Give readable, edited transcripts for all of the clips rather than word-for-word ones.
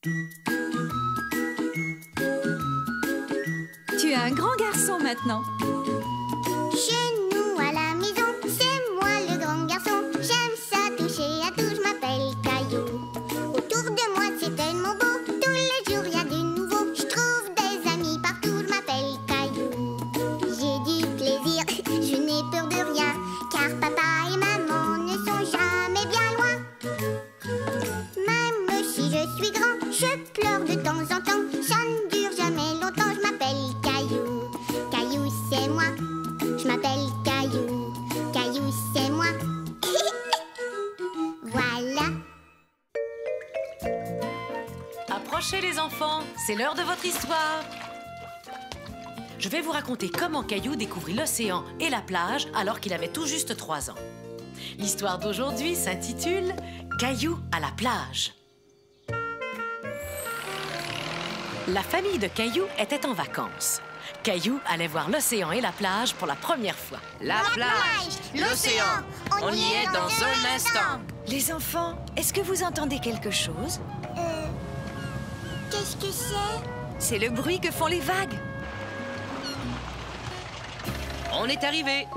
Tu es un grand garçon maintenant. Chez nous à la maison, c'est moi le grand garçon. J'aime ça toucher à tout, je m'appelle Caillou. Autour de moi c'est tellement beau, tous les jours il y a du nouveau. Je trouve des amis partout, je m'appelle Caillou. J'ai du plaisir, je n'ai peur de rien, car papa et maman ne sont jamais bien loin. Même si je suis grand, je pleure de temps en temps. Ça ne dure jamais longtemps, je m'appelle Caillou. Caillou c'est moi, je m'appelle Caillou. Caillou c'est moi. Voilà. Approchez les enfants, c'est l'heure de votre histoire. Je vais vous raconter comment Caillou découvrit l'océan et la plage alors qu'il avait tout juste 3 ans. L'histoire d'aujourd'hui s'intitule « Caillou à la plage ». La famille de Caillou était en vacances. Caillou allait voir l'océan et la plage pour la première fois. La plage, l'océan, on y est dans un instant. Les enfants, est-ce que vous entendez quelque chose? Qu'est-ce que c'est? C'est le bruit que font les vagues. On est arrivé.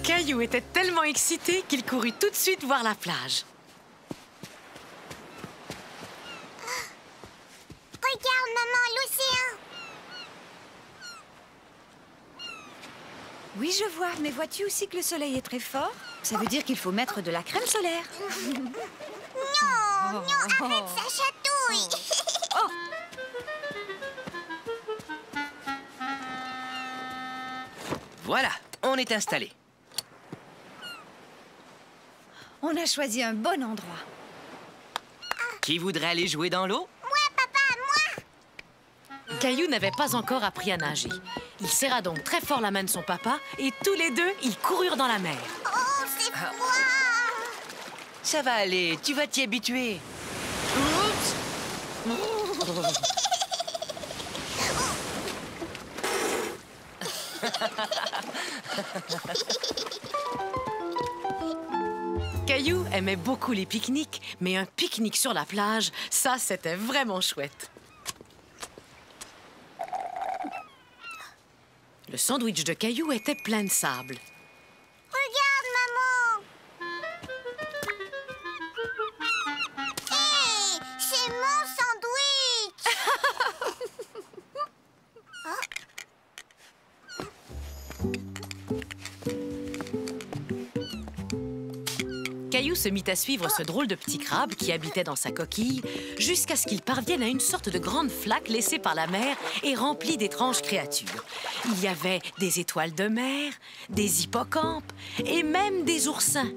Caillou était tellement excité qu'il courut tout de suite voir la plage. Regarde, maman, l'océan. Oui, je vois, mais vois-tu aussi que le soleil est très fort? Ça veut dire qu'il faut mettre de la crème solaire. Non, arrête, ça chatouille. Voilà, on est installé. On a choisi un bon endroit. Qui voudrait aller jouer dans l'eau? Caillou n'avait pas encore appris à nager. Il serra donc très fort la main de son papa et tous les deux, ils coururent dans la mer. Oh, c'est froid. Ça va aller, tu vas t'y habituer. Oups! Caillou aimait beaucoup les pique-niques, mais un pique-nique sur la plage, ça, c'était vraiment chouette. Le sandwich de Caillou était plein de sable. Regarde, maman. Hé, c'est mon sandwich. Caillou se mit à suivre ce drôle de petit crabe qui habitait dans sa coquille jusqu'à ce qu'il parvienne à une sorte de grande flaque laissée par la mer et remplie d'étranges créatures. Il y avait des étoiles de mer, des hippocampes et même des oursins.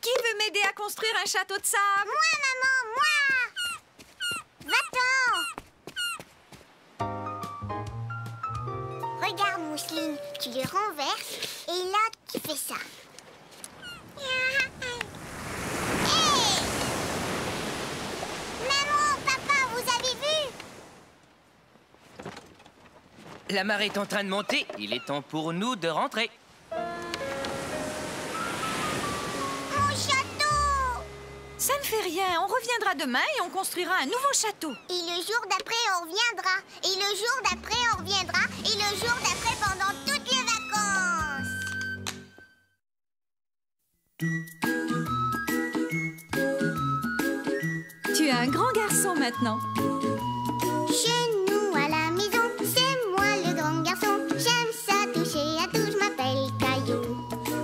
Qui veut m'aider à construire un château de sable? Moi, maman, moi. Va-t'en. Regarde, Mousseline, tu les renverses et là, tu fais ça. Hey! Maman, papa, vous avez vu? La marée est en train de monter, il est temps pour nous de rentrer. Mon château! Ça ne fait rien, on reviendra demain et on construira un nouveau château. Et le jour d'après, on reviendra. Et le jour d'après, on reviendra. Et le jour d'après, pendant toutes les vacances. Tu es un grand garçon maintenant. Chez nous à la maison, c'est moi le grand garçon. J'aime ça toucher à tout, je m'appelle Caillou.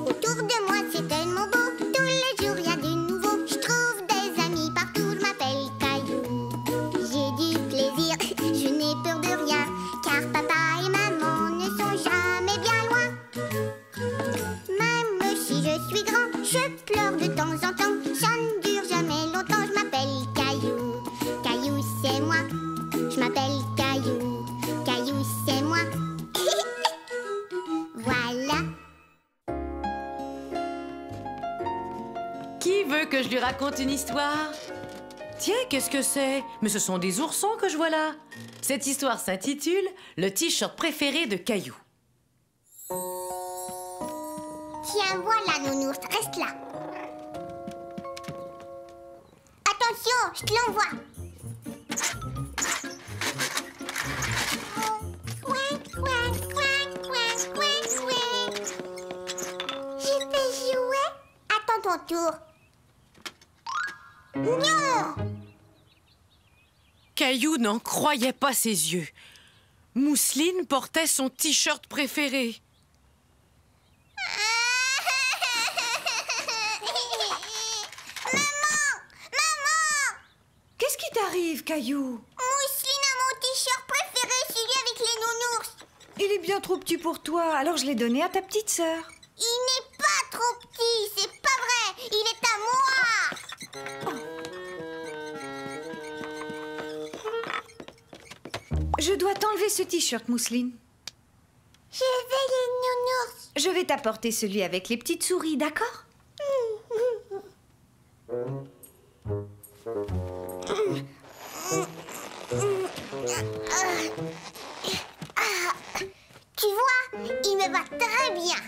Autour de moi, c'est tellement beau. Tous les jours, il y a du nouveau. Je trouve des amis partout, je m'appelle Caillou. J'ai du plaisir, je n'ai peur de rien, car papa et maman ne sont jamais bien loin. Même si je suis grand, je pleure de temps en temps. Ça ne dure jamais longtemps, je m'appelle Caillou. Caillou, c'est moi. Je m'appelle Caillou. Caillou, c'est moi. Voilà. Qui veut que je lui raconte une histoire? Tiens, qu'est-ce que c'est? Mais ce sont des oursons que je vois là. Cette histoire s'intitule « Le t-shirt préféré de Caillou ». Tiens, voilà, nounours, reste là. Attention, je te l'envoie. Je vais jouer. Attends ton tour. Non! Caillou n'en croyait pas ses yeux. Mousseline portait son t-shirt préféré. Qu'est-ce qui t'arrive, Caillou? Mousseline a mon t-shirt préféré, celui avec les nounours. Il est bien trop petit pour toi, alors je l'ai donné à ta petite sœur. Il n'est pas trop petit, c'est pas vrai. Il est à moi. Je dois t'enlever ce t-shirt, Mousseline. Je veux les nounours. Je vais t'apporter celui avec les petites souris, d'accord? Tu vois, il me va très bien.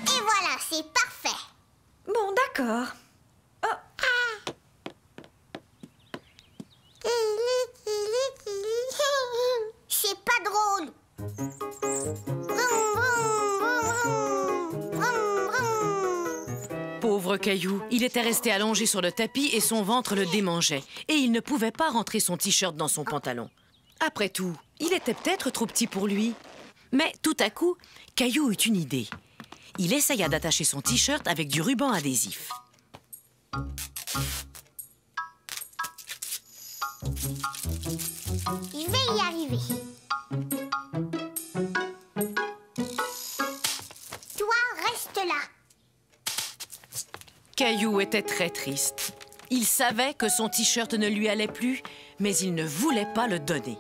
Et voilà, c'est parfait. Bon, d'accord. C'est pas drôle. Pauvre Caillou, il était resté allongé sur le tapis et son ventre le démangeait. Et il ne pouvait pas rentrer son t-shirt dans son pantalon. Après tout, il était peut-être trop petit pour lui. Mais tout à coup, Caillou eut une idée. Il essaya d'attacher son t-shirt avec du ruban adhésif. Je vais y arriver. Toi, reste là. Caillou était très triste. Il savait que son t-shirt ne lui allait plus, mais il ne voulait pas le donner.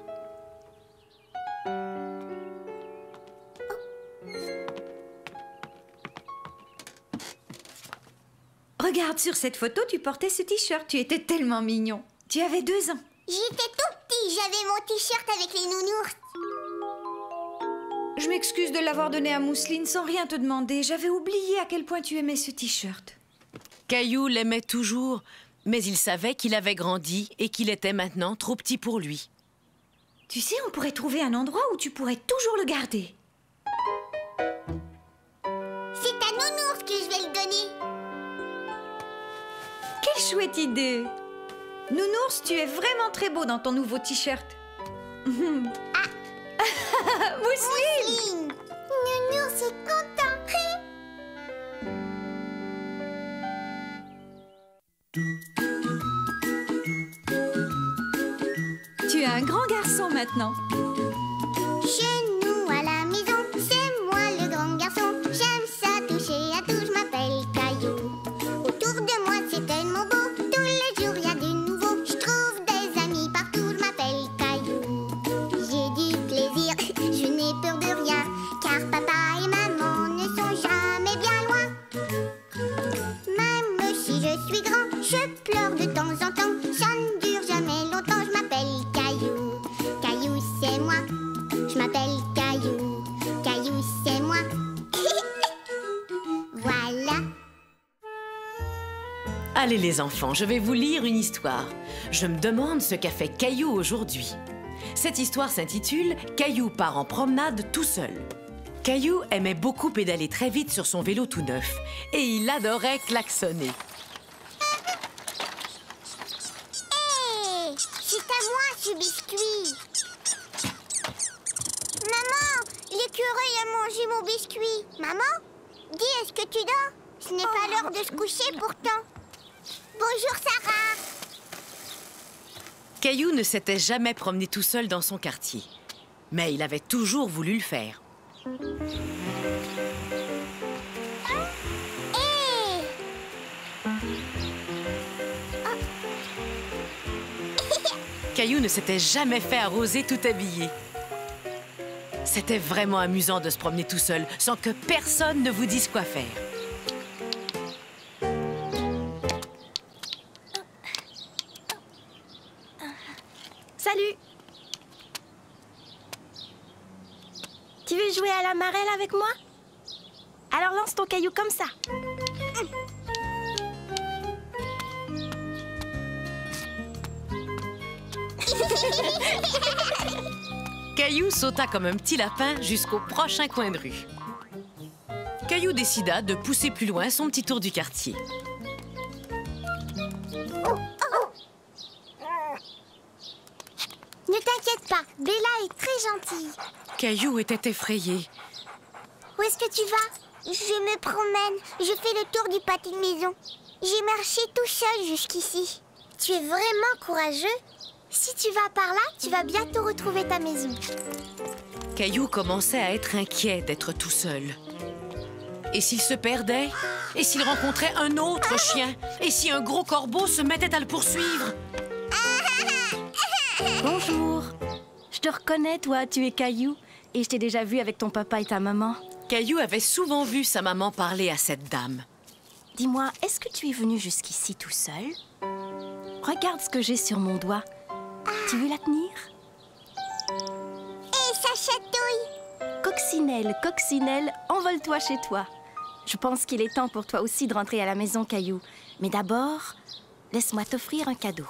Regarde, sur cette photo, tu portais ce t-shirt. Tu étais tellement mignon. Tu avais 2 ans. J'étais tout petit, j'avais mon t-shirt avec les nounours. Je m'excuse de l'avoir donné à Mousseline sans rien te demander. J'avais oublié à quel point tu aimais ce t-shirt. Caillou l'aimait toujours, mais il savait qu'il avait grandi et qu'il était maintenant trop petit pour lui. Tu sais, on pourrait trouver un endroit où tu pourrais toujours le garder. C'est à nounours que je vais le donner. Quelle chouette idée! Nounours, tu es vraiment très beau dans ton nouveau t-shirt. Mousseline! Mousseline. Nounours est content. Tu es un grand garçon maintenant. Chez nous à la maison, c'est moi le grand garçon. J'aime ça toucher à tout, je m'appelle Caillou. Autour de moi c'est tellement beau, tous les jours y a du nouveau. Je trouve des amis partout, je m'appelle Caillou. J'ai du plaisir, je n'ai peur de rien, car papa et maman ne sont jamais bien loin. Même si je suis grand, je pleure de temps en temps. Ça ne dure jamais longtemps, je m'appelle Caillou. Caillou c'est moi, je m'appelle Caillou. Caillou c'est moi. Voilà. Allez les enfants, je vais vous lire une histoire. Je me demande ce qu'a fait Caillou aujourd'hui. Cette histoire s'intitule « Caillou part en promenade tout seul ». Caillou aimait beaucoup pédaler très vite sur son vélo tout neuf et il adorait klaxonner. Hé, c'est à moi ce biscuit. Maman, l'écureuil a mangé mon biscuit. Maman, dis, est-ce que tu dors? Ce n'est pas l'heure de se coucher pourtant. Bonjour Sarah. Caillou ne s'était jamais promené tout seul dans son quartier, mais il avait toujours voulu le faire. Hé. Caillou ne s'était jamais fait arroser tout habillé. C'était vraiment amusant de se promener tout seul, sans que personne ne vous dise quoi faire. Tu veux jouer à la marelle avec moi? Alors lance ton caillou comme ça. Caillou sauta comme un petit lapin jusqu'au prochain coin de rue. Caillou décida de pousser plus loin son petit tour du quartier. Ne t'inquiète pas, Bella est très gentille. Caillou était effrayé. Où est-ce que tu vas? Je me promène. Je fais le tour du pâté de maison. J'ai marché tout seul jusqu'ici. Tu es vraiment courageux. Si tu vas par là, tu vas bientôt retrouver ta maison. Caillou commençait à être inquiet d'être tout seul. Et s'il se perdait? Et s'il rencontrait un autre chien? Et si un gros corbeau se mettait à le poursuivre? Bonjour. Je te reconnais, toi, tu es Caillou. Et je t'ai déjà vu avec ton papa et ta maman. Caillou avait souvent vu sa maman parler à cette dame. Dis-moi, est-ce que tu es venu jusqu'ici tout seul? Regarde ce que j'ai sur mon doigt. Tu veux la tenir? Et ça chatouille. Coccinelle, Coccinelle, envole-toi chez toi. Je pense qu'il est temps pour toi aussi de rentrer à la maison, Caillou. Mais d'abord, laisse-moi t'offrir un cadeau.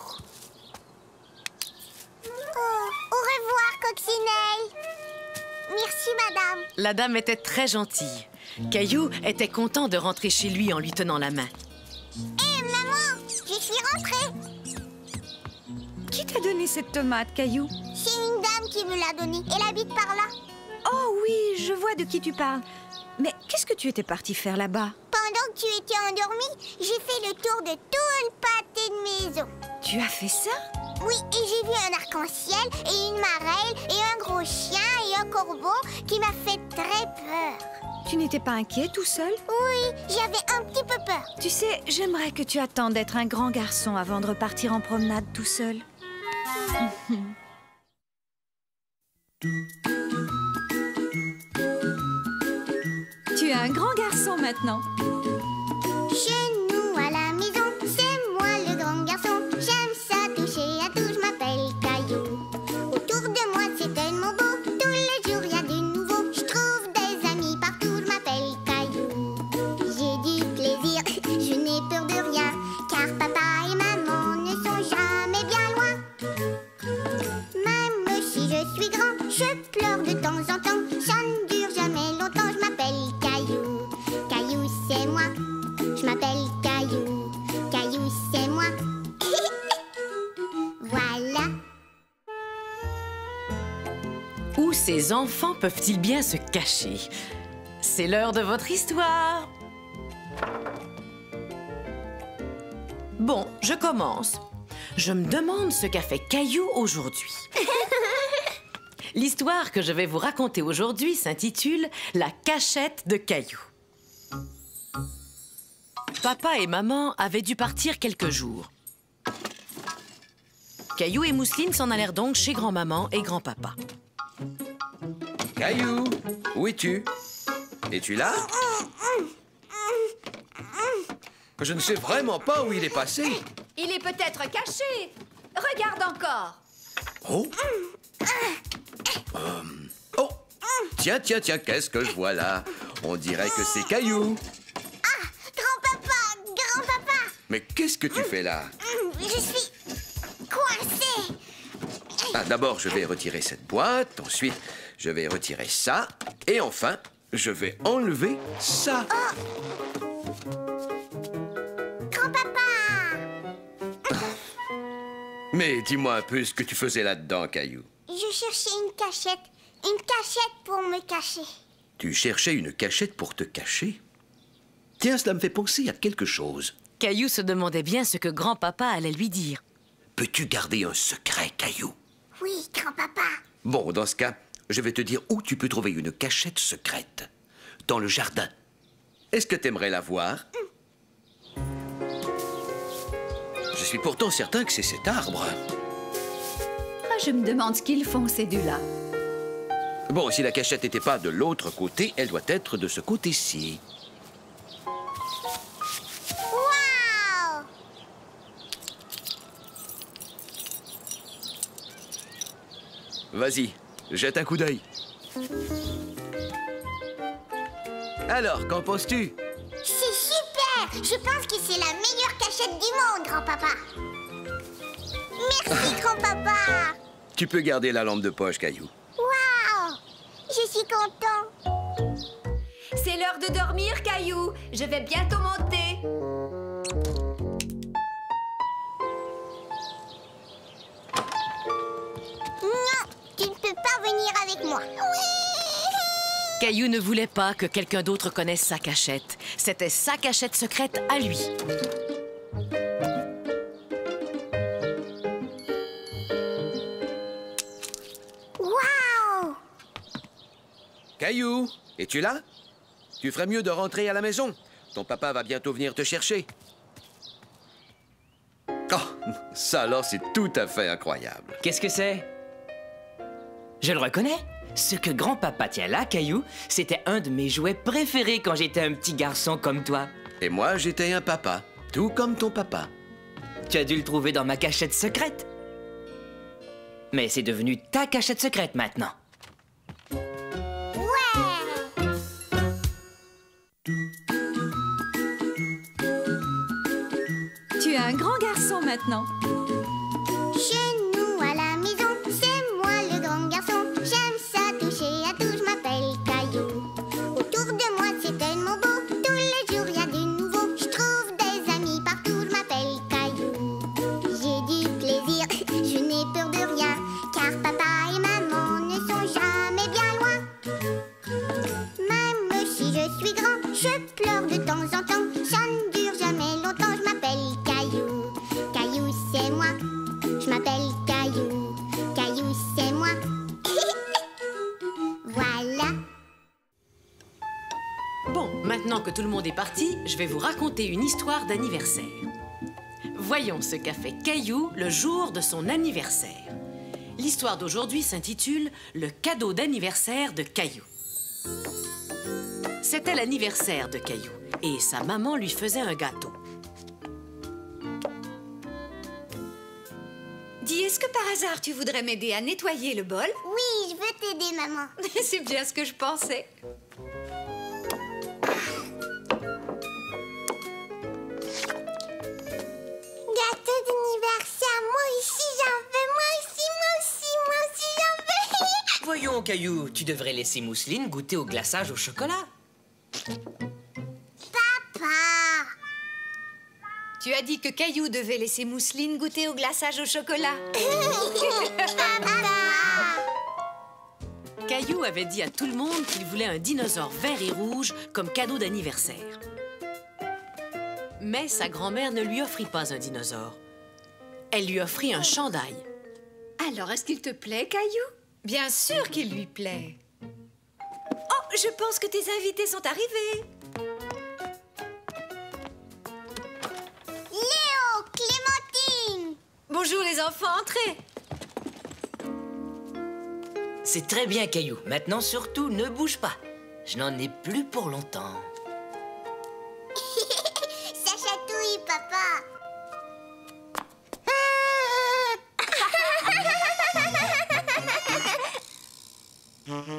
Oh, au revoir, Coccinelle. Merci, madame. La dame était très gentille. Caillou était content de rentrer chez lui en lui tenant la main. Hé, maman, je suis rentrée. Qui t'a donné cette tomate, Caillou? C'est une dame qui me l'a donnée. Elle habite par là. Oh oui, je vois de qui tu parles. Mais qu'est-ce que tu étais parti faire là-bas? Pendant que tu étais endormie, j'ai fait le tour de tout le pâté de maison. Tu as fait ça? Oui, et j'ai vu un arc-en-ciel et une marelle et un gros chien et un corbeau qui m'a fait très peur. Tu n'étais pas inquiet tout seul? Oui, j'avais un petit peu peur. Tu sais, j'aimerais que tu attendes d'être un grand garçon avant de repartir en promenade tout seul. Tu es un grand garçon maintenant. Chez nous à la maison, c'est moi le grand garçon. J'aime ça toucher à tout, je m'appelle Caillou. Autour de moi c'est tellement beau, tous les jours il y a du nouveau. Je trouve des amis partout, je m'appelle Caillou. J'ai du plaisir, je n'ai peur de rien, car papa et maman ne sont jamais bien loin. Même si je suis grand, je pleure de temps en temps. Ça ne dure jamais longtemps, je m'appelle Caillou. Caillou c'est moi, je m'appelle Caillou. Caillou c'est moi. Voilà. Où ces enfants peuvent-ils bien se cacher? C'est l'heure de votre histoire. Bon, je commence. Je me demande ce qu'a fait Caillou aujourd'hui. L'histoire que je vais vous raconter aujourd'hui s'intitule « La cachette de Caillou ». Papa et maman avaient dû partir quelques jours. Caillou et Mousseline s'en allèrent donc chez grand-maman et grand-papa. Caillou, où es-tu? Es-tu là? Je ne sais vraiment pas où il est passé. Il est peut-être caché. Regarde encore. Oh! Oh! Tiens, tiens, tiens, qu'est-ce que je vois là? On dirait que c'est Caillou. Grand-papa! Mais qu'est-ce que tu fais là? Je suis coincée. Ah, d'abord, je vais retirer cette boîte. Ensuite, je vais retirer ça. Et enfin, je vais enlever ça. Grand-papa! Mais dis-moi un peu ce que tu faisais là-dedans, Caillou. Je cherchais une cachette. Une cachette pour me cacher. Tu cherchais une cachette pour te cacher? Tiens, cela me fait penser à quelque chose. Caillou se demandait bien ce que grand-papa allait lui dire. Peux-tu garder un secret, Caillou? Oui, grand-papa. Bon, dans ce cas, je vais te dire où tu peux trouver une cachette secrète. Dans le jardin. Est-ce que t'aimerais la voir? Je suis pourtant certain que c'est cet arbre. Ah, je me demande ce qu'ils font, ces deux-là. Bon, si la cachette n'était pas de l'autre côté, elle doit être de ce côté-ci. Waouh! Vas-y, jette un coup d'œil. Alors, qu'en penses-tu? C'est super! Je pense que c'est la meilleure cachette du monde, grand-papa. Merci, grand-papa. Tu peux garder la lampe de poche, Caillou. Waouh! Je suis content. C'est l'heure de dormir, Caillou. Je vais bientôt monter. Non, tu ne peux pas venir avec moi. Oui! Caillou ne voulait pas que quelqu'un d'autre connaisse sa cachette. C'était sa cachette secrète à lui. Waouh! Caillou, es-tu là? Tu ferais mieux de rentrer à la maison. Ton papa va bientôt venir te chercher. Oh, ça alors, c'est tout à fait incroyable. Qu'est-ce que c'est? Je le reconnais. Ce que grand-papa tient là, Caillou, c'était un de mes jouets préférés quand j'étais un petit garçon comme toi. Et moi, j'étais un papa, tout comme ton papa. Tu as dû le trouver dans ma cachette secrète. Mais c'est devenu ta cachette secrète maintenant. Ouais! Tu es un grand garçon maintenant. Chez nous à la maison, c'est moi le grand garçon. J'aime ça toucher à tout, je m'appelle Caillou. Autour de moi c'est tellement beau, tous les jours y a du nouveau. Je trouve des amis partout, je m'appelle Caillou. J'ai du plaisir, je n'ai peur de rien, car papa et maman ne sont jamais bien loin. Même si je suis grand, je pleure de temps en temps. Ça ne dure jamais longtemps, je m'appelle Caillou. Caillou c'est moi, je m'appelle Caillou. Caillou c'est moi. Voilà. Bon, maintenant que tout le monde est parti, je vais vous raconter une histoire d'anniversaire. Voyons ce qu'a fait Caillou le jour de son anniversaire. L'histoire d'aujourd'hui s'intitule « Le cadeau d'anniversaire de Caillou ». C'était l'anniversaire de Caillou et sa maman lui faisait un gâteau. Dis, est-ce que par hasard tu voudrais m'aider à nettoyer le bol? Oui, je veux t'aider, maman. C'est bien ce que je pensais. Gâteau d'anniversaire, moi aussi j'en veux, moi aussi j'en veux. Voyons, Caillou, tu devrais laisser Mousseline goûter au glaçage au chocolat. Papa. Tu as dit que Caillou devait laisser Mousseline goûter au glaçage au chocolat. Caillou avait dit à tout le monde qu'il voulait un dinosaure vert et rouge comme cadeau d'anniversaire. Mais sa grand-mère ne lui offrit pas un dinosaure. Elle lui offrit un chandail. Alors, est-ce qu'il te plaît, Caillou? Bien sûr qu'il lui plaît. Oh, je pense que tes invités sont arrivés. Léo, Clémentine. Bonjour les enfants, entrez. C'est très bien, Caillou. Maintenant, surtout, ne bouge pas. Je n'en ai plus pour longtemps. Ça chatouille, papa. Miaou.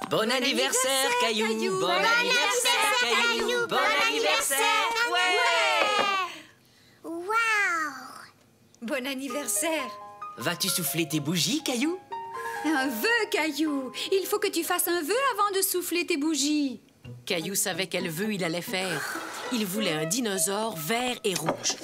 Bon anniversaire, Caillou. Bon anniversaire, Caillou. Bon anniversaire. Ouais. Waouh. Bon anniversaire. Vas-tu souffler tes bougies, Caillou? Un vœu, Caillou. Il faut que tu fasses un vœu avant de souffler tes bougies. Caillou savait quel vœu il allait faire. Il voulait un dinosaure vert et rouge.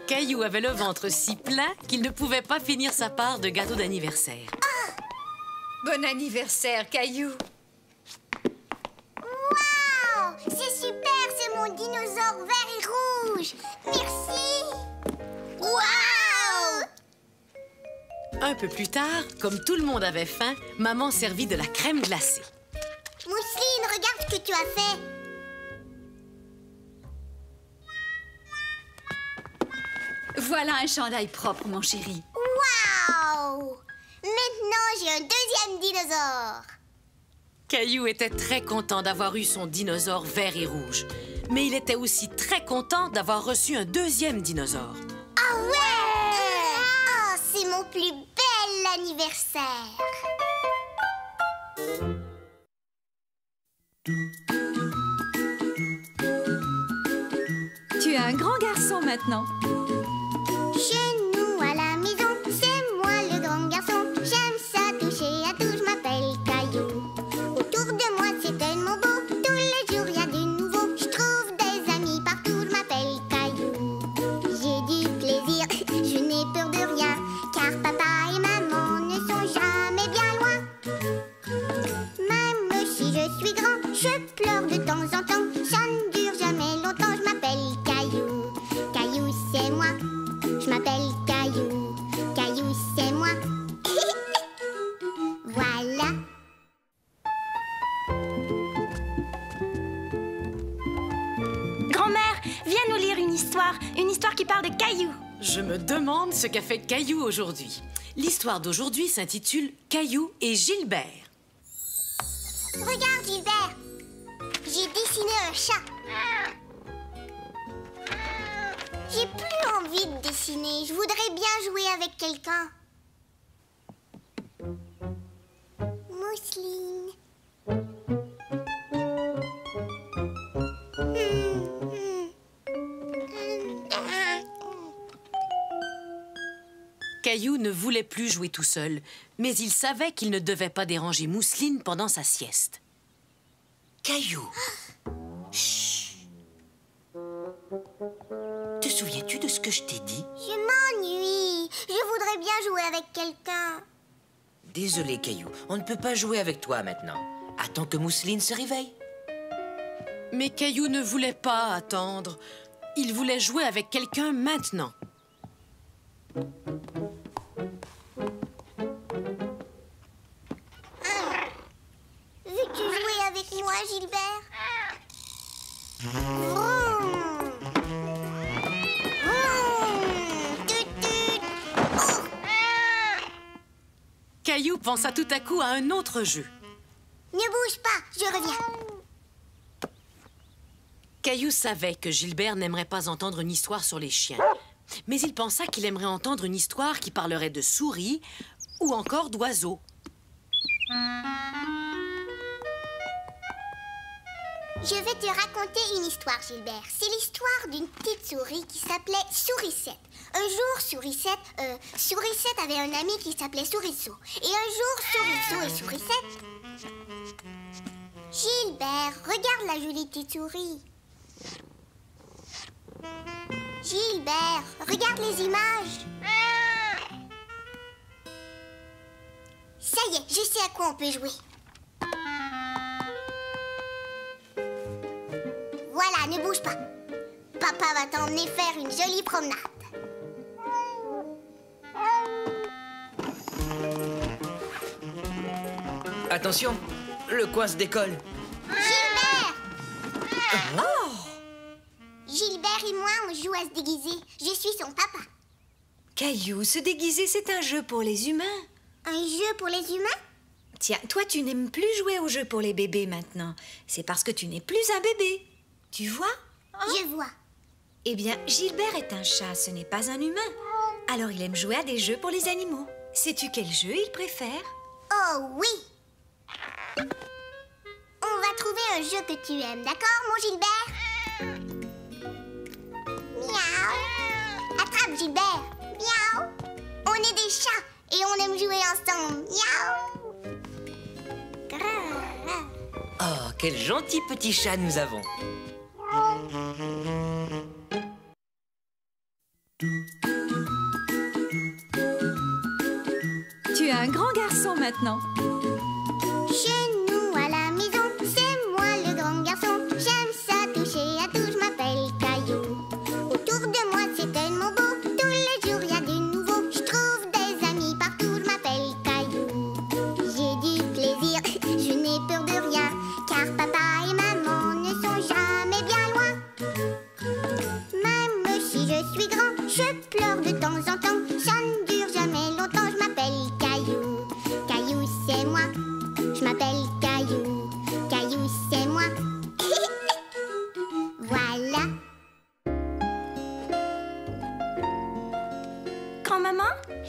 Caillou avait le ventre si plein qu'il ne pouvait pas finir sa part de gâteau d'anniversaire. Bon anniversaire, Caillou. Waouh. C'est super, c'est mon dinosaure vert et rouge. Merci. Waouh. Un peu plus tard, comme tout le monde avait faim, maman servit de la crème glacée. Mousseline, regarde ce que tu as fait. Voilà un chandail propre, mon chéri. Waouh. j'ai un deuxième dinosaure. Caillou était très content d'avoir eu son dinosaure vert et rouge. Mais il était aussi très content d'avoir reçu un deuxième dinosaure. Ah ouais! Oh, c'est mon plus bel anniversaire. Tu es un grand garçon maintenant. Chez nous à la maison, c'est moi le grand garçon. J'aime ça toucher à tout, je m'appelle Caillou. Autour de moi c'est tellement beau, tous les jours il y a du nouveau. Je trouve des amis partout, je m'appelle Caillou. J'ai du plaisir, je n'ai peur de rien, car papa et maman ne sont jamais bien loin. Même si je suis grand, je pleure de temps en temps. Ça ne dure jamais longtemps, je m'appelle Caillou. Caillou c'est moi, je m'appelle Caillou. Caillou c'est moi. Voilà. Grand-mère, viens nous lire une histoire qui parle de Caillou. Je me demande ce qu'a fait Caillou aujourd'hui. L'histoire d'aujourd'hui s'intitule Caillou et Gilbert. Regarde Gilbert, j'ai dessiné un chat. J'ai plus envie de dessiner, je voudrais bien jouer avec quelqu'un. Mousseline. Caillou ne voulait plus jouer tout seul, mais il savait qu'il ne devait pas déranger Mousseline pendant sa sieste. Caillou. Chut. Te souviens-tu de ce que je t'ai dit? Je m'ennuie, je voudrais bien jouer avec quelqu'un. Désolé, Caillou, on ne peut pas jouer avec toi maintenant. Attends que Mousseline se réveille. Mais Caillou ne voulait pas attendre. Il voulait jouer avec quelqu'un maintenant. Veux-tu jouer avec moi, Gilbert? Vroom. Vroom. Tut, tut. Oh. Caillou pensa tout à coup à un autre jeu. Ne bouge pas, je reviens. Caillou savait que Gilbert n'aimerait pas entendre une histoire sur les chiens. Mais il pensa qu'il aimerait entendre une histoire qui parlerait de souris ou encore d'oiseaux. Je vais te raconter une histoire, Gilbert. C'est l'histoire d'une petite souris qui s'appelait Sourisette. Un jour, Sourisette avait un ami qui s'appelait Souriceau. Et un jour, Souriceau et Sourisette... Gilbert, regarde la jolie petite souris. Gilbert, regarde les images. Ça y est, je sais à quoi on peut jouer. Voilà, ne bouge pas. Papa va t'emmener faire une jolie promenade. Attention, le coin se décolle. Gilbert! Gilbert et moi, on joue à se déguiser. Je suis son papa. Caillou, se déguiser, c'est un jeu pour les humains. Un jeu pour les humains? Tiens, toi, tu n'aimes plus jouer aux jeux pour les bébés maintenant. C'est parce que tu n'es plus un bébé. Tu vois? Je vois. Eh bien, Gilbert est un chat, ce n'est pas un humain. Alors il aime jouer à des jeux pour les animaux. Sais-tu quel jeu il préfère? Oh oui! On va trouver un jeu que tu aimes, d'accord, mon Gilbert? Miaou! Attrape, Gilbert! Miaou! On est des chats et on aime jouer ensemble. Miaou! Grrr. Oh, quel gentil petit chat nous avons. Tu es un grand garçon maintenant. Chez nous à la maison, c'est moi le grand garçon. J'aime ça toucher à tout, je m'appelle Caillou. Autour de moi c'est tellement beau, tous les jours il y a du nouveau. Je trouve des amis partout, je m'appelle Caillou. J'ai du plaisir, je n'ai peur de rien, car papa et maman ne sont jamais bien loin. Même si je suis grand, je pleure de temps en temps. Ça ne dure jamais longtemps, je m'appelle Caillou. Caillou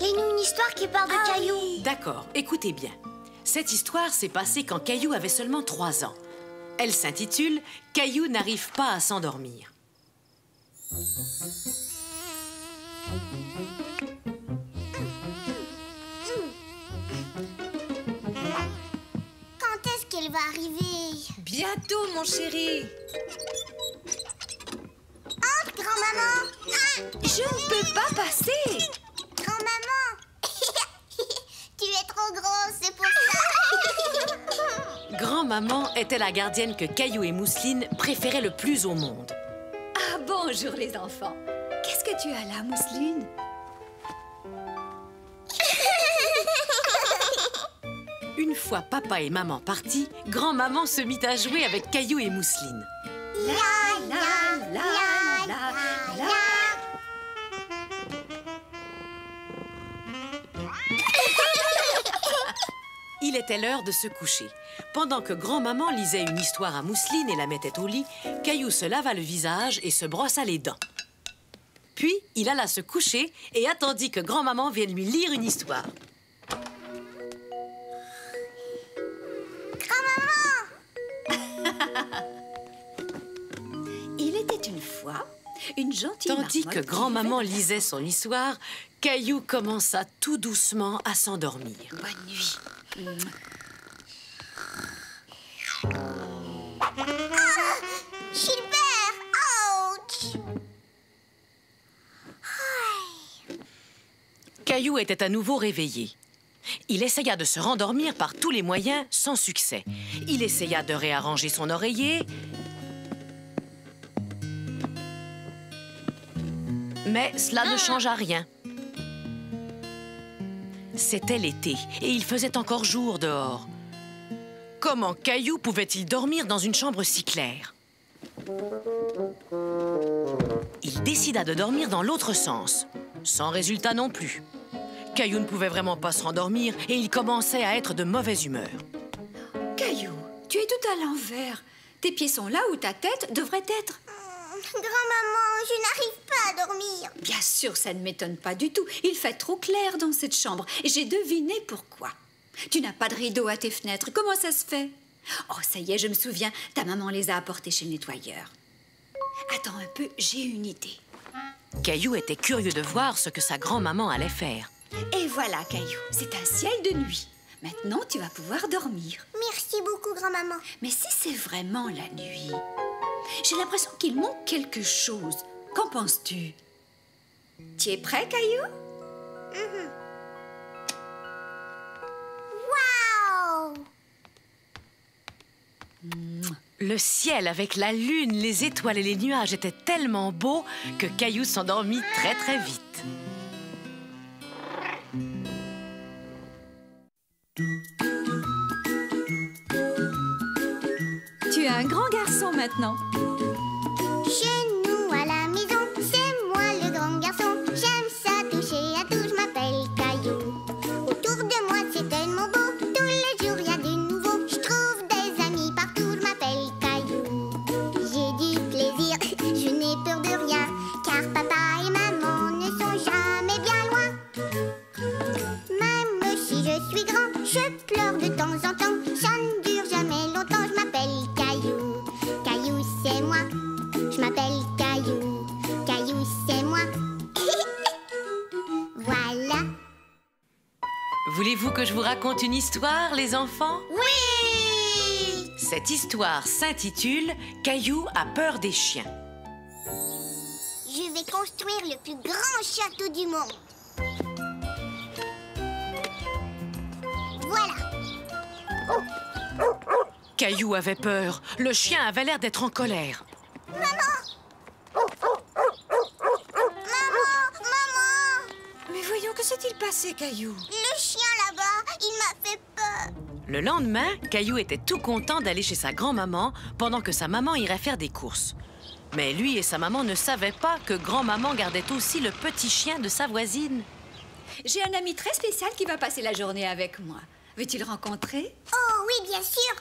Lis-nous une histoire qui parle de Caillou. D'accord, écoutez bien. Cette histoire s'est passée quand Caillou avait seulement 3 ans. Elle s'intitule « Caillou n'arrive pas à s'endormir ». Quand est-ce qu'elle va arriver? Bientôt, mon chéri. Entre, grand-maman. Je ne peux pas passer. Grand-maman. Tu es trop grosse, c'est pour ça. Grand-maman était la gardienne que Caillou et Mousseline préféraient le plus au monde. Ah, bonjour les enfants. Qu'est-ce que tu as là, Mousseline? Une fois papa et maman partis, grand-maman se mit à jouer avec Caillou et Mousseline. La, la, la, la, la. Il était l'heure de se coucher. Pendant que grand-maman lisait une histoire à Mousseline et la mettait au lit, Caillou se lava le visage et se brossa les dents. Puis, il alla se coucher et attendit que grand-maman vienne lui lire une histoire. Il était une fois une gentille Tandis que marmotte grand-maman qui vivait- lisait son histoire, Caillou commença tout doucement à s'endormir. Bonne nuit. Gilbert, ouch. Caillou était à nouveau réveillé. Il essaya de se rendormir par tous les moyens, sans succès. Il essaya de réarranger son oreiller, mais cela ne changea rien. C'était l'été et il faisait encore jour dehors. Comment Caillou pouvait-il dormir dans une chambre si claire? Il décida de dormir dans l'autre sens, sans résultat non plus. Caillou ne pouvait vraiment pas se rendormir et il commençait à être de mauvaise humeur. Caillou, tu es tout à l'envers. Tes pieds sont là où ta tête devrait être. Grand-maman, je n'arrive pas à dormir. Bien sûr, ça ne m'étonne pas du tout. Il fait trop clair dans cette chambre et j'ai deviné pourquoi. Tu n'as pas de rideau à tes fenêtres. Comment ça se fait? Oh, ça y est, je me souviens. Ta maman les a apportés chez le nettoyeur. Attends un peu, j'ai une idée. Caillou était curieux de voir ce que sa grand-maman allait faire. Et voilà, Caillou, c'est un ciel de nuit. Maintenant, tu vas pouvoir dormir. Merci beaucoup, grand-maman. Mais si c'est vraiment la nuit, j'ai l'impression qu'il manque quelque chose. Qu'en penses-tu? Tu es prêt, Caillou? Waouh! Le ciel avec la lune, les étoiles et les nuages était tellement beau que Caillou s'endormit très très vite. Tu es un grand garçon maintenant. Chez nous à la maison, c'est moi le grand garçon. J'aime ça toucher à tout, je m'appelle Caillou. Autour de moi c'est tellement beau, tous les jours il y a du nouveau. Je trouve des amis partout, je m'appelle Caillou. J'ai du plaisir, je n'ai peur de rien, car papa et maman ne sont jamais bien loin. Même si je suis grand, je pleure de temps en temps. Ça ne dure jamais longtemps, je m'appelle Caillou. Caillou c'est moi, je m'appelle Caillou. Caillou c'est moi. Voilà. Voulez-vous que je vous raconte une histoire, les enfants? Oui! Cette histoire s'intitule « Caillou a peur des chiens ». Je vais construire le plus grand château du monde. Voilà. Caillou avait peur. Le chien avait l'air d'être en colère. Maman! Mais voyons, que s'est-il passé, Caillou? Le chien là-bas, il m'a fait peur. Le lendemain, Caillou était tout content d'aller chez sa grand-maman pendant que sa maman irait faire des courses. Mais lui et sa maman ne savaient pas que grand-maman gardait aussi le petit chien de sa voisine. J'ai un ami très spécial qui va passer la journée avec moi. Veux-tu le rencontrer? Oh oui, bien sûr.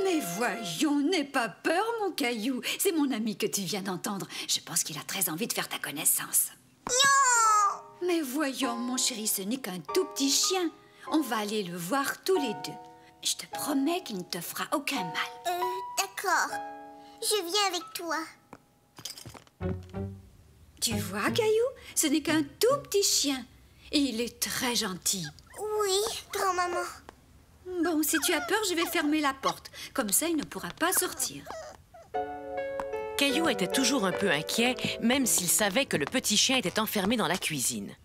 Mais voyons, n'aie pas peur, mon Caillou. C'est mon ami que tu viens d'entendre. Je pense qu'il a très envie de faire ta connaissance. Non! Mais voyons, mon chéri, ce n'est qu'un tout petit chien. On va aller le voir tous les deux. Je te promets qu'il ne te fera aucun mal. D'accord. Je viens avec toi. Tu vois, Caillou, ce n'est qu'un tout petit chien. Et il est très gentil. Oui, grand-maman. Bon, si tu as peur, je vais fermer la porte. Comme ça, il ne pourra pas sortir. Caillou était toujours un peu inquiet, même s'il savait que le petit chien était enfermé dans la cuisine.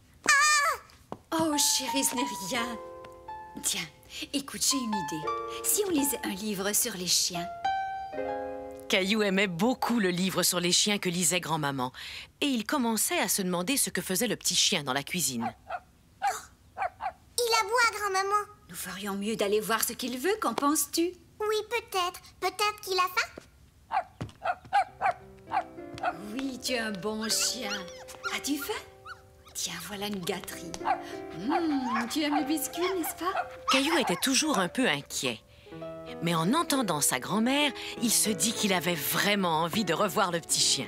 Oh, chérie, ce n'est rien. Tiens, écoute, j'ai une idée. Si on lisait un livre sur les chiens... Caillou aimait beaucoup le livre sur les chiens que lisait grand-maman. Et il commençait à se demander ce que faisait le petit chien dans la cuisine. Il aboie, grand-maman. Nous ferions mieux d'aller voir ce qu'il veut, qu'en penses-tu? Oui, peut-être. Peut-être qu'il a faim. Oui, tu es un bon chien. As-tu faim? Tiens, voilà une gâterie. Tu aimes les biscuits, n'est-ce pas? Caillou était toujours un peu inquiet. Mais en entendant sa grand-mère, il se dit qu'il avait vraiment envie de revoir le petit chien.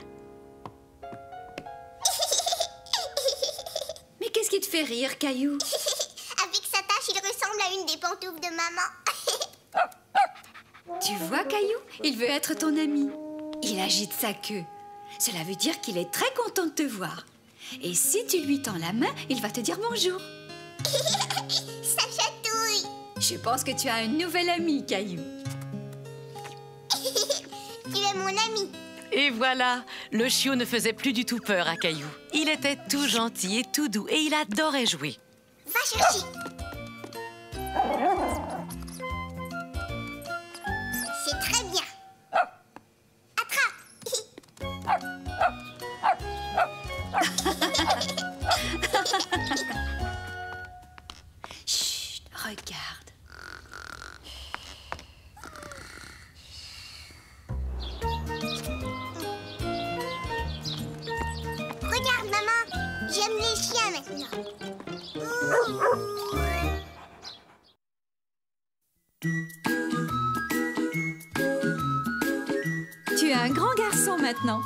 Mais qu'est-ce qui te fait rire, Caillou? Avec sa tache, il ressemble à une des pantoufles de maman. Tu vois, Caillou, il veut être ton ami. Il agite sa queue. Cela veut dire qu'il est très content de te voir. Et si tu lui tends la main, il va te dire bonjour. Ça chatouille. Je pense que tu as un nouvel ami, Caillou. Tu es mon ami. Et voilà, le chiot ne faisait plus du tout peur à Caillou. Il était tout gentil et tout doux et il adorait jouer. Va chercher. C'est très bien. Attrape. Chut, regarde. Regarde, maman. J'aime les chiens maintenant. Tu es un grand garçon maintenant.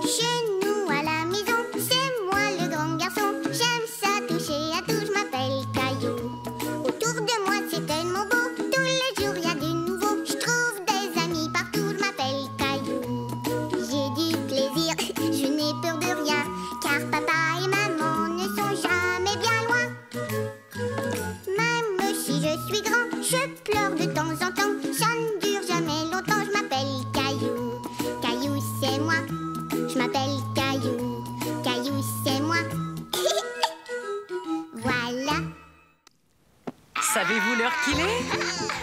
Chez nous à la maison, c'est moi le grand garçon. J'aime ça toucher à tout, je m'appelle Caillou. Autour de moi c'est tellement beau, tous les jours il y a du nouveau. Je trouve des amis partout, je m'appelle Caillou. J'ai du plaisir, je n'ai peur de rien, car papa et maman ne sont jamais bien loin. Même si je suis grand, je pleure de temps en temps. Ça ne dure jamais longtemps, je m'appelle Caillou. Caillou c'est moi, je m'appelle Caillou. Caillou c'est moi. Voilà. Savez-vous l'heure qu'il est?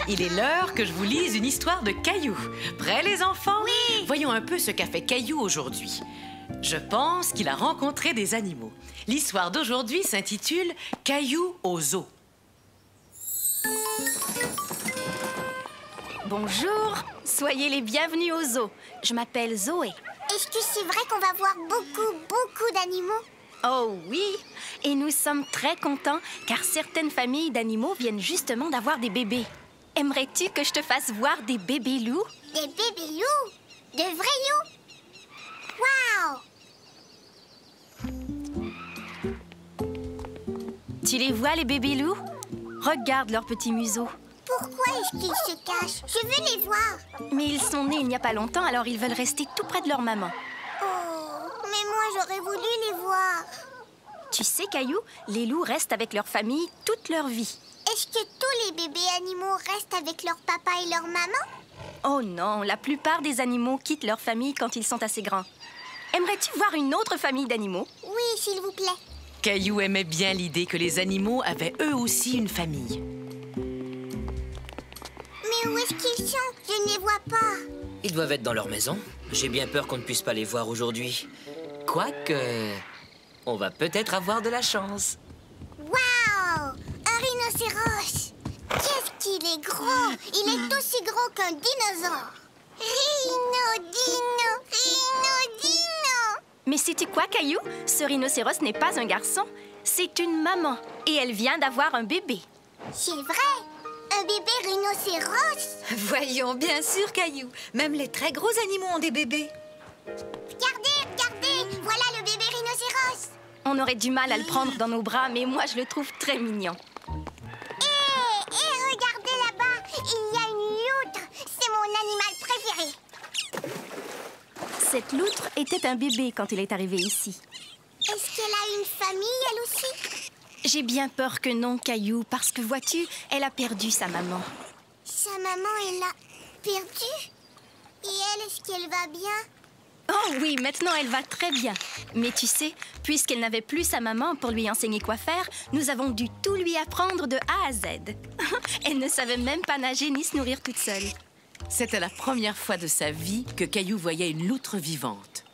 Il est l'heure que je vous lise une histoire de Caillou. Prêts, les enfants? Oui. Voyons un peu ce qu'a fait Caillou aujourd'hui. Je pense qu'il a rencontré des animaux. L'histoire d'aujourd'hui s'intitule « Caillou au zoo ». Bonjour, soyez les bienvenus au zoo. Je m'appelle Zoé. Est-ce que c'est vrai qu'on va voir beaucoup d'animaux? Oh oui, et nous sommes très contents car certaines familles d'animaux viennent justement d'avoir des bébés. Aimerais-tu que je te fasse voir des bébés loups? Des bébés loups? De vrais loups? Waouh! Tu les vois, les bébés loups? Regarde leurs petits museaux. Pourquoi est-ce qu'ils se cachent? Je veux les voir. Mais ils sont nés il n'y a pas longtemps, alors ils veulent rester tout près de leur maman. Oh, mais moi j'aurais voulu les voir. Tu sais, Caillou, les loups restent avec leur famille toute leur vie. Est-ce que tous les bébés animaux restent avec leur papa et leur maman? Oh non, la plupart des animaux quittent leur famille quand ils sont assez grands. Aimerais-tu voir une autre famille d'animaux? Oui, s'il vous plaît. Caillou aimait bien l'idée que les animaux avaient eux aussi une famille. Mais où est-ce qu'ils sont? Je ne les vois pas. Ils doivent être dans leur maison. J'ai bien peur qu'on ne puisse pas les voir aujourd'hui. Quoique, on va peut-être avoir de la chance. Waouh! Un rhinocéros! Qu'est-ce qu'il est gros! Il est aussi gros qu'un dinosaure! Rhino! Mais sais-tu quoi, Caillou? Ce rhinocéros n'est pas un garçon, c'est une maman. Et elle vient d'avoir un bébé. C'est vrai! Un bébé rhinocéros? Voyons, bien sûr, Caillou. Même les très gros animaux ont des bébés. Regardez, regardez! Voilà le bébé rhinocéros! On aurait du mal à le prendre dans nos bras, mais moi, je le trouve très mignon. Hé, regardez là-bas! Il y a une loutre! C'est mon animal préféré! Cette loutre était un bébé quand il est arrivé ici. Est-ce qu'elle a une famille, elle aussi? J'ai bien peur que non, Caillou, parce que vois-tu, elle a perdu sa maman. Sa maman, elle l'a perdue? Et elle, est-ce qu'elle va bien? Oh oui, maintenant elle va très bien. Mais tu sais, puisqu'elle n'avait plus sa maman pour lui enseigner quoi faire, nous avons dû tout lui apprendre de A à Z. Elle ne savait même pas nager ni se nourrir toute seule. C'était la première fois de sa vie que Caillou voyait une loutre vivante.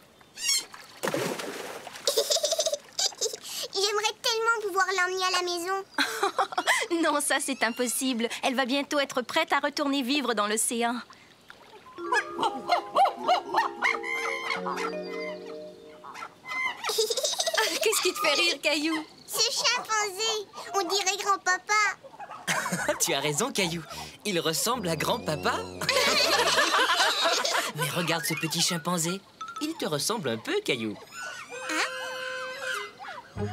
J'aimerais tellement pouvoir l'emmener à la maison. Non, ça c'est impossible. Elle va bientôt être prête à retourner vivre dans l'océan. Qu'est-ce qui te fait rire, Caillou? Ce chimpanzé, on dirait grand-papa. Tu as raison, Caillou. Il ressemble à grand-papa. Mais regarde ce petit chimpanzé. Il te ressemble un peu, Caillou. Hé,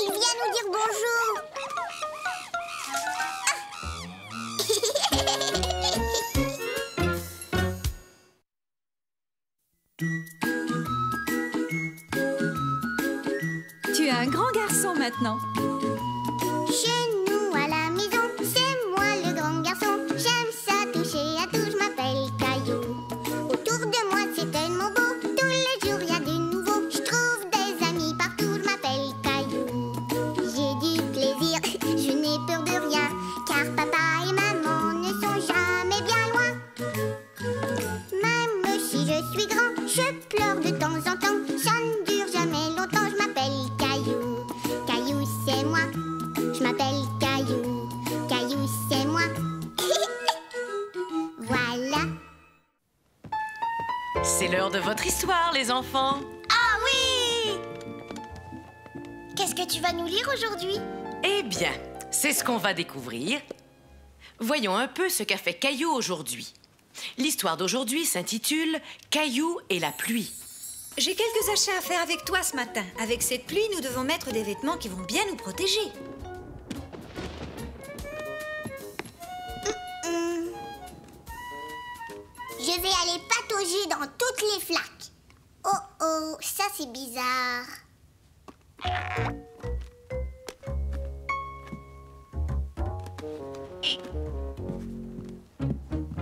il vient nous dire bonjour. Tu es un grand garçon maintenant. Chez nous à la maison, c'est moi le grand garçon. J'aime ça toucher à tout, je m'appelle Caillou. Autour de moi c'est tellement beau, tous les jours il y a du nouveau. Je trouve des amis partout, je m'appelle Caillou. J'ai du plaisir, je n'ai peur de rien, car papa et maman ne sont jamais bien loin. Même si je suis grand, je pleure de temps en temps. Ça ne dure jamais longtemps, je m'appelle Caillou. Caillou c'est moi, je m'appelle Caillou. Caillou c'est moi. Voilà. C'est l'heure de votre histoire, les enfants. Ah oui! Qu'est-ce que tu vas nous lire aujourd'hui? Eh bien, c'est ce qu'on va découvrir. Voyons un peu ce qu'a fait Caillou aujourd'hui. L'histoire d'aujourd'hui s'intitule « Caillou et la pluie ». J'ai quelques achats à faire avec toi ce matin. Avec cette pluie, nous devons mettre des vêtements qui vont bien nous protéger. Je vais aller patauger dans toutes les flaques. Oh oh, ça c'est bizarre.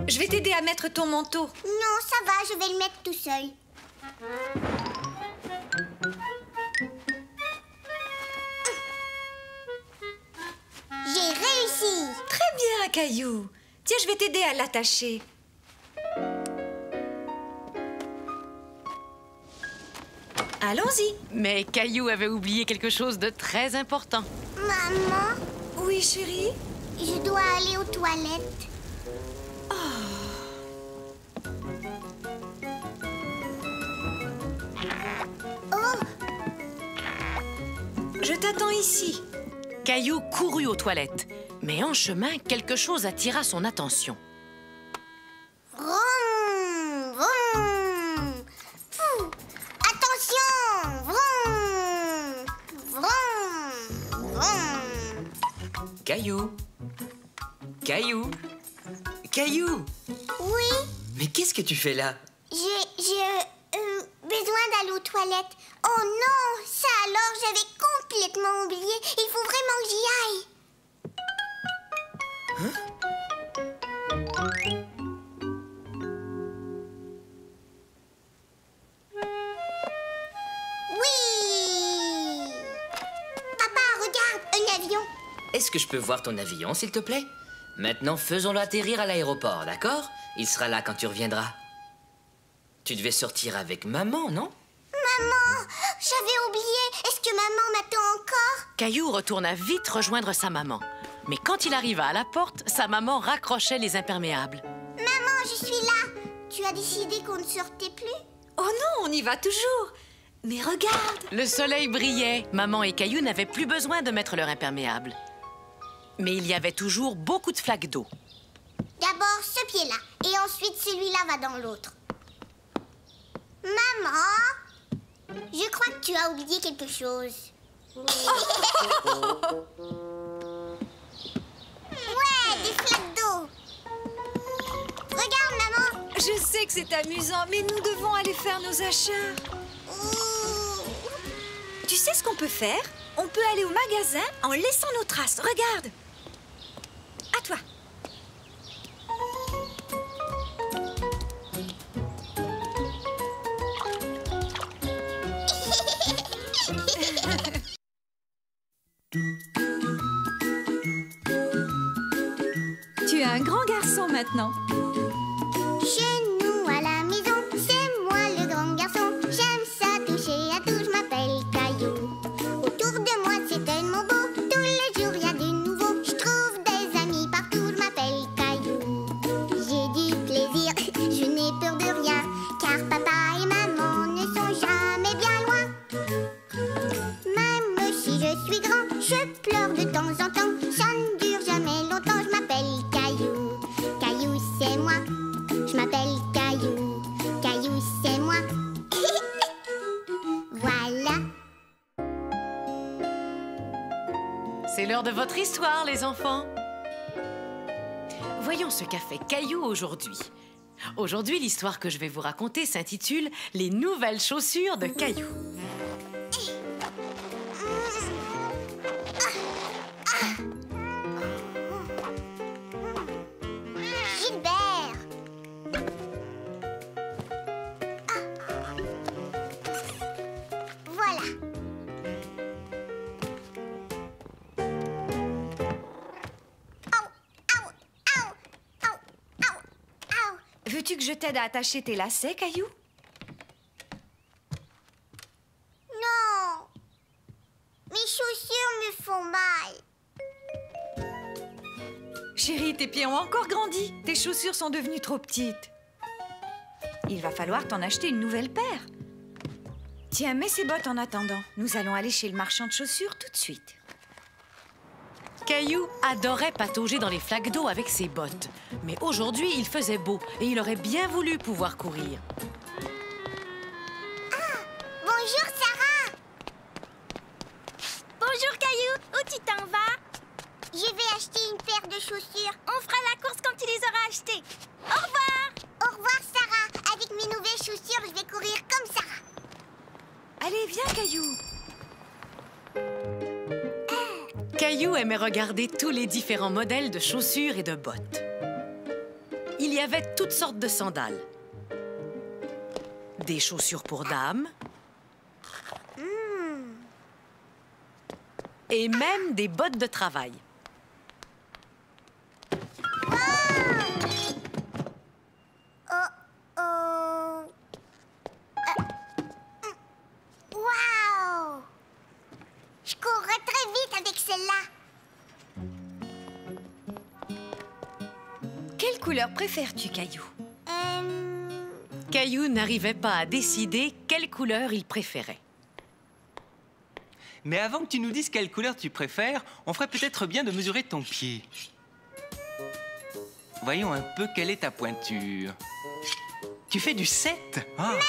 Je vais t'aider à mettre ton manteau. Non, ça va, je vais le mettre tout seul. J'ai réussi. Très bien, Caillou. Tiens, je vais t'aider à l'attacher. Allons-y. Mais Caillou avait oublié quelque chose de très important. Maman, Oui, chérie? je dois aller aux toilettes. Oh, Je t'attends ici. Caillou courut aux toilettes, mais en chemin, quelque chose attira son attention. vroom, vroom. Fou. Attention, vroom, vroom, vroom. Caillou. Caillou. Caillou. Oui, Mais qu'est-ce que tu fais là? j'ai besoin d'aller aux toilettes. Oh non, ça alors, j'avais complètement oublié. Il faut vraiment que j'y aille. Oui. Papa, regarde, un avion. Est-ce que je peux voir ton avion, s'il te plaît? Maintenant, faisons-le atterrir à l'aéroport, d'accord? Il sera là quand tu reviendras. Tu devais sortir avec maman, non? Maman, j'avais oublié. Est-ce que maman m'attend encore? Caillou retourna vite rejoindre sa maman. Mais quand il arriva à la porte, sa maman raccrochait les imperméables. Maman, je suis là. Tu as décidé qu'on ne sortait plus? Oh non, on y va toujours. Mais regarde. Le soleil brillait. Maman et Caillou n'avaient plus besoin de mettre leur imperméable. Mais il y avait toujours beaucoup de flaques d'eau. D'abord ce pied-là, et ensuite celui-là va dans l'autre. Maman, je crois que tu as oublié quelque chose. Ouais, des flaques d'eau. Regarde, maman. Je sais que c'est amusant, mais nous devons aller faire nos achats. Tu sais ce qu'on peut faire? On peut aller au magasin en laissant nos traces. Regarde. À toi. Tu es un grand garçon maintenant. Chez nous à la maison, c'est moi le grand garçon. J'aime ça toucher à tout, je m'appelle Caillou. Autour de moi c'est tellement beau, tous les jours il y a du nouveau. Je trouve des amis partout, je m'appelle Caillou. J'ai du plaisir, je n'ai peur de rien, car papa et maman ne sont jamais bien loin. Même si je suis grand, je pleure de temps en temps. Ça ne dure jamais longtemps, je m'appelle Caillou. Caillou c'est moi, je m'appelle Caillou. Caillou c'est moi. Voilà. C'est l'heure de votre histoire, les enfants. Voyons ce qu'a fait Caillou aujourd'hui. Aujourd'hui, l'histoire que je vais vous raconter s'intitule « Les nouvelles chaussures de Caillou ». Gilbert. Voilà. Au. Veux-tu que je t'aide à attacher tes lacets, Caillou? Non. Mes chaussures me font mal. Chérie, tes pieds ont encore grandi. Tes chaussures sont devenues trop petites. Il va falloir t'en acheter une nouvelle paire. Tiens, mets ces bottes en attendant. Nous allons aller chez le marchand de chaussures tout de suite. Caillou adorait patauger dans les flaques d'eau avec ses bottes. Mais aujourd'hui, il faisait beau et il aurait bien voulu pouvoir courir. Bonjour, Sarah. Bonjour, Caillou. Où tu t'en vas? Je vais acheter une paire de chaussures. On fera la course quand tu les auras achetées. Au revoir. Au revoir, Sarah. Avec mes nouvelles chaussures, je vais courir comme Sarah. Allez, viens, Caillou. Caillou aimait regarder tous les différents modèles de chaussures et de bottes. Il y avait toutes sortes de sandales. Des chaussures pour dames. Et même des bottes de travail. Waouh! Je courrais très vite avec celle-là. Quelle couleur préfères-tu, Caillou? Caillou n'arrivait pas à décider quelle couleur il préférait. Mais avant que tu nous dises quelle couleur tu préfères, on ferait peut-être bien de mesurer ton pied. Voyons un peu quelle est ta pointure. Tu fais du 7? Maman,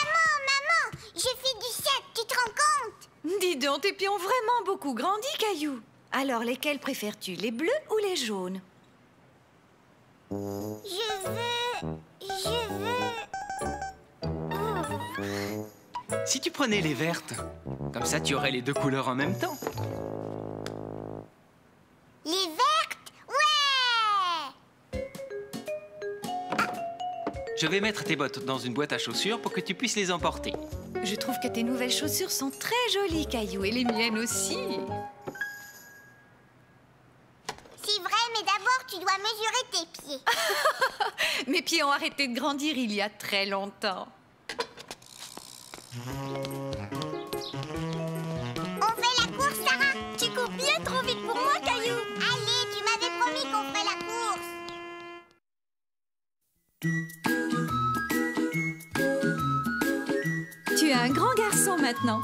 je fais du 7, tu te rends compte? Dis donc, tes pieds ont vraiment beaucoup grandi, Caillou. Alors, lesquels préfères-tu, les bleus ou les jaunes? Je veux... Si tu prenais les vertes, comme ça tu aurais les deux couleurs en même temps. Les vertes? Ouais! Je vais mettre tes bottes dans une boîte à chaussures pour que tu puisses les emporter. Je trouve que tes nouvelles chaussures sont très jolies, Caillou, et les miennes aussi. C'est vrai, mais d'abord tu dois mesurer tes pieds. Mes pieds ont arrêté de grandir il y a très longtemps. On fait la course, Sarah? Tu cours bien trop vite pour moi, Caillou. Allez, tu m'avais promis qu'on ferait la course. Tu es un grand garçon maintenant.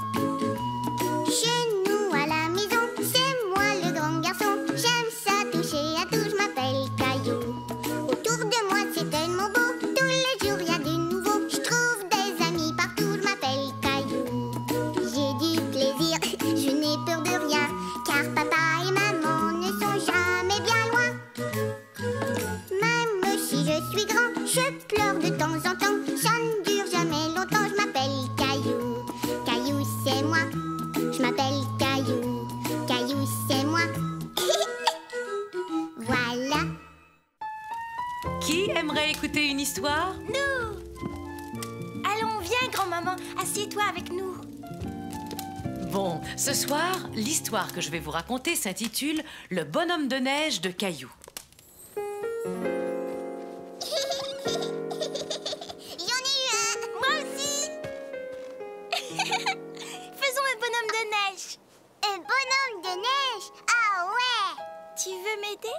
Chez nous à la maison, c'est moi le grand garçon. J'aime ça toucher tellement beau. Tous les jours y a du nouveau. Je trouve des amis partout, je m'appelle Caillou. J'ai du plaisir, je n'ai peur de rien, car papa et maman ne sont jamais bien loin. Même si je suis grand, je pleure de temps en temps. Ça ne dure jamais longtemps, je m'appelle Caillou. Caillou, c'est moi. Je m'appelle Caillou. Caillou, c'est moi. Voilà. Qui aimerait écouter une histoire? Nous! Allons, viens, grand-maman, assieds-toi avec nous. Bon, ce soir, l'histoire que je vais vous raconter s'intitule « Le bonhomme de neige de Caillou ». J'en ai eu un. Moi aussi! Faisons un bonhomme de neige. Un bonhomme de neige. Ah ouais. Tu veux m'aider?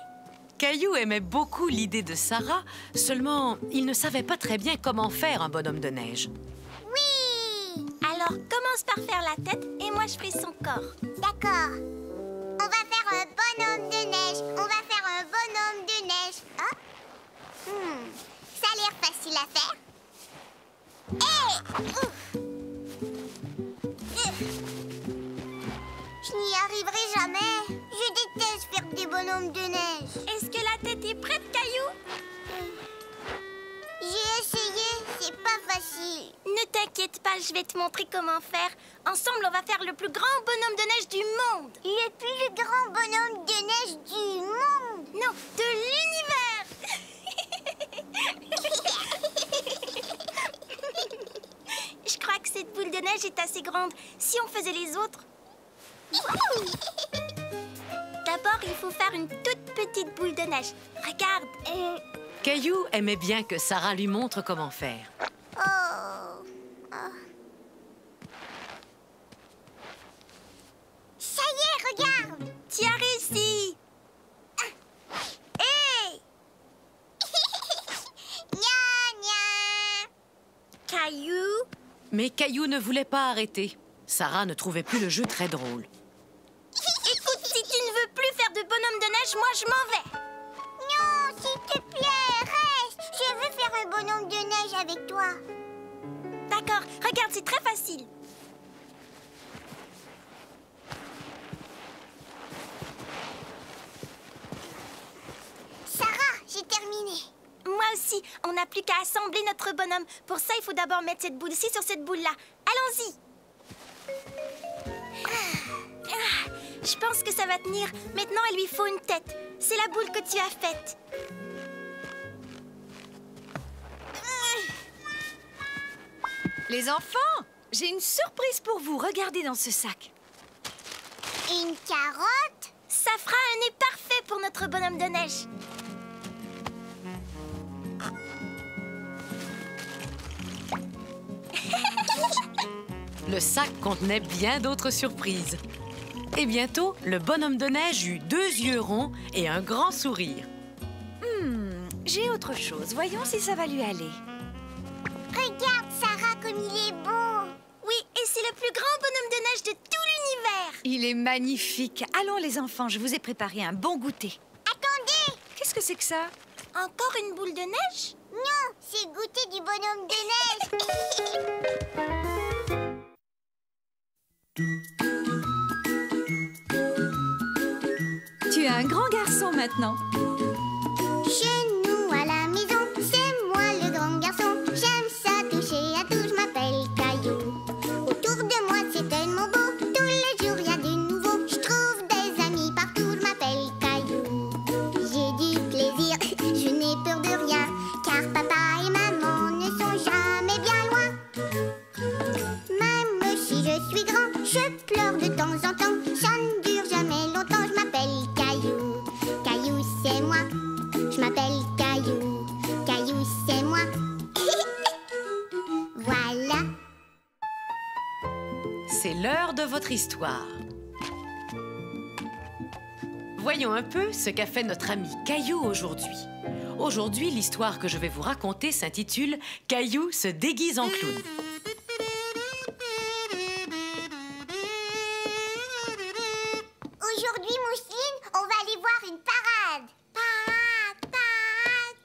Caillou aimait beaucoup l'idée de Sarah, seulement il ne savait pas très bien comment faire un bonhomme de neige. Oui. Alors, commence par faire la tête et moi je fais son corps. D'accord. On va faire un bonhomme de neige. On va faire un bonhomme de neige. Hop. Ça a l'air facile à faire. Hey! Ouf. Je n'y arriverai jamais. Je déteste faire des bonhommes de neige. Est-ce que la tête est prête, Caillou? J'ai essayé, c'est pas facile. Ne t'inquiète pas, je vais te montrer comment faire. Ensemble, on va faire le plus grand bonhomme de neige du monde. Le plus grand bonhomme de neige du monde. Non, de l'univers. Je crois que cette boule de neige est assez grande. Si on faisait les autres... D'abord, il faut faire une toute petite boule de neige. Regarde. Caillou aimait bien que Sarah lui montre comment faire. Oh. Ça y est, regarde. Tu as réussi. Hey! Gna gna. Caillou. Mais Caillou ne voulait pas arrêter. Sarah ne trouvait plus le jeu très drôle. Écoute, si tu ne veux plus faire de bonhomme de neige, moi je m'en vais. Non, s'il te plaît, reste. Je veux faire un bonhomme de neige avec toi. D'accord, regarde, c'est très facile. Sarah, j'ai terminé. Moi aussi, on n'a plus qu'à assembler notre bonhomme. Pour ça, il faut d'abord mettre cette boule-ci sur cette boule-là. Allons-y. Je pense que ça va tenir. Maintenant, il lui faut une tête. C'est la boule que tu as faite. Les enfants, j'ai une surprise pour vous. Regardez dans ce sac. Une carotte? Ça fera un nez parfait pour notre bonhomme de neige. Le sac contenait bien d'autres surprises. Et bientôt, le bonhomme de neige eut 2 yeux ronds et un grand sourire. J'ai autre chose. Voyons si ça va lui aller. Regarde, Sarah, comme il est beau. Oui, et c'est le plus grand bonhomme de neige de tout l'univers. Il est magnifique. Allons les enfants, je vous ai préparé un bon goûter. Attendez. Qu'est-ce que c'est que ça? Encore une boule de neige? Non, c'est goûter du bonhomme de neige. Tu es un grand garçon maintenant. Chez nous à la maison, c'est moi le grand garçon. J'aime ça toucher à tout, je m'appelle Caillou. Autour de moi c'est tellement beau, tous les jours y a du nouveau. Je trouve des amis partout, je m'appelle Caillou. J'ai du plaisir, je n'ai peur de rien, car papa et maman ne sont jamais bien loin. Même si je suis grand, je pleure de temps en temps. Ça ne dure jamais longtemps, je m'appelle Caillou. Caillou c'est moi. Je m'appelle Caillou. Caillou, c'est moi. Voilà. C'est l'heure de votre histoire. Voyons un peu ce qu'a fait notre ami Caillou aujourd'hui. Aujourd'hui, l'histoire que je vais vous raconter s'intitule « Caillou se déguise en clown ». Aujourd'hui, Mousseline, on va aller voir une parade. Parade, parade.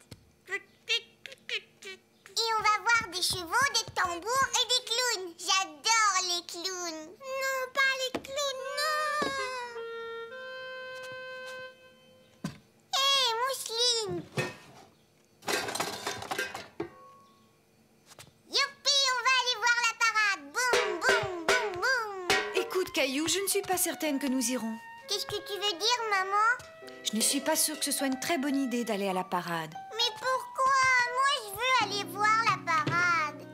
je ne suis pas certaine que nous irons. Qu'est-ce que tu veux dire, maman? Je ne suis pas sûre que ce soit une très bonne idée d'aller à la parade. Mais pourquoi? Moi, je veux aller voir la parade.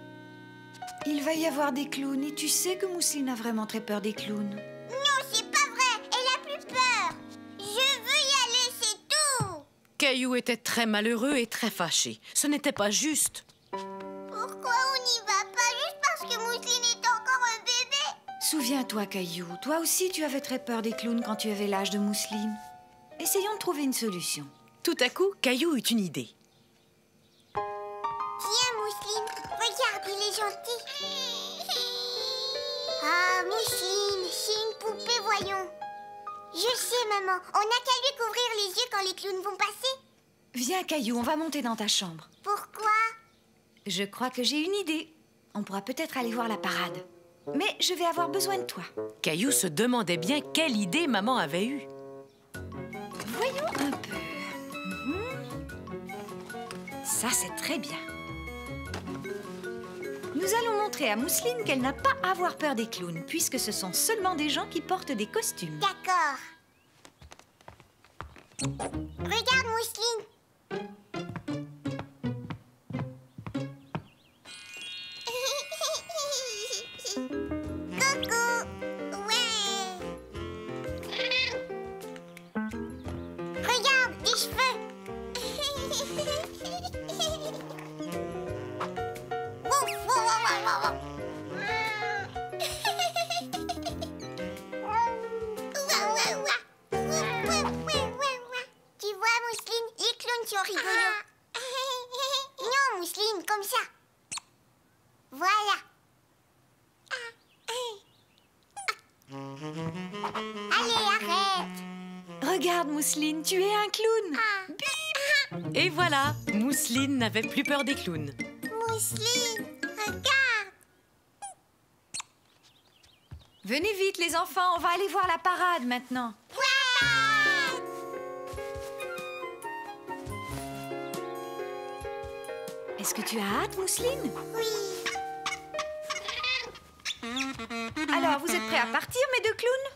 Il va y avoir des clowns et tu sais que Mousseline a vraiment très peur des clowns. Non, c'est pas vrai. Elle a plus peur. Je veux y aller, c'est tout. Caillou était très malheureux et très fâché. Ce n'était pas juste. Pourquoi on n'y va pas juste parce que Mousseline est encore un bébé? Souviens-toi, Caillou, toi aussi tu avais très peur des clowns quand tu avais l'âge de Mousseline. Essayons de trouver une solution. Tout à coup, Caillou eut une idée. Tiens, Mousseline, regarde, il est gentil. Ah, Mousseline, c'est une poupée, voyons. Je sais, maman, on n'a qu'à lui couvrir les yeux quand les clowns vont passer. Viens, Caillou, on va monter dans ta chambre. Pourquoi? Je crois que j'ai une idée. On pourra peut-être aller voir la parade. Mais je vais avoir besoin de toi. Caillou se demandait bien quelle idée maman avait eue. Voyons un peu. Ça, c'est très bien. Nous allons montrer à Mousseline qu'elle n'a pas à avoir peur des clowns, puisque ce sont seulement des gens qui portent des costumes. D'accord. Regarde, Mousseline. Coucou. Ouais. Regarde, des cheveux. Tu vois, Mousseline, les clowns sont rigolos. Non, Mousseline, comme ça. Voilà. Allez, arrête. Regarde, Mousseline, tu es un clown. Et voilà, Mousseline n'avait plus peur des clowns. Mousseline, regarde. Venez vite, les enfants, on va aller voir la parade maintenant. Ouais. Est-ce que tu as hâte, Mousseline? Oui. Alors, vous êtes prêts à partir, mes deux clowns?